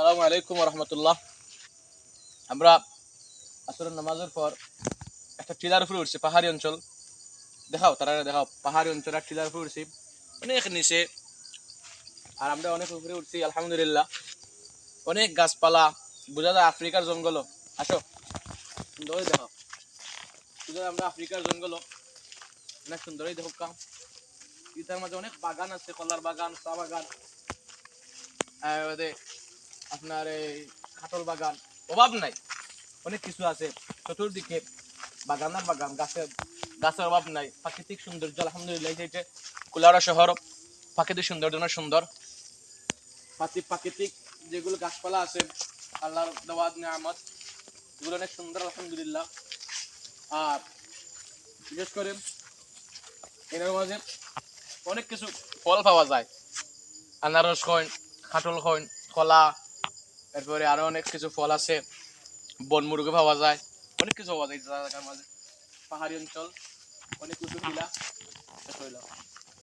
আসসালামু আলাইকুম রহমতুল্লাহ। আমরা আসরের নামাজের পর একটা টিলার উপরে উঠছি, পাহাড়ি অঞ্চল। দেখাও, তারা দেখাও, পাহাড়ি অঞ্চল আর টিলার উপরে উঠছি, অনেক নিচে। আর আমরা অনেক উপরে উঠছি, আলহামদুলিল্লাহ। অনেক গাছপালা, বোঝা যায় আফ্রিকার জঙ্গল। আসো, সুন্দরই দেখাও, বোঝা যায় আমরা আফ্রিকার জঙ্গল। অনেক সুন্দরই দেখো কাম। ইতার মাঝে অনেক বাগান আছে, কলার বাগান, চা বাগান, আপনার এই কাঁঠাল বাগান, অভাব নাই, অনেক কিছু আছে চতুর্দিকে। বাগান আর বাগান, গাছের অভাব নাই। প্রাকৃতিক সৌন্দর্য আলহামদুলিল্লাহ। যে কুলাউড়া শহর প্রাকৃতিক সৌন্দর্য অনেক সুন্দর। প্রাকৃতিক যেগুলো গাছপালা আছে, আল্লাহর দেওয়া নিয়ামত, এগুলো অনেক সুন্দর আলহামদুলিল্লাহ। আর বিশেষ করে এর মাঝে অনেক কিছু ফল পাওয়া যায়। আনারস কইন, কাঁঠাল কইন, কলা, এরপরে আরো অনেক কিছু ফল আছে। বনমুরগি পাওয়া যায়, অনেক কিছু পাওয়া যায় এই জায়গার মাঝে। পাহাড়ি অঞ্চল, অনেক উঁচু টিলা।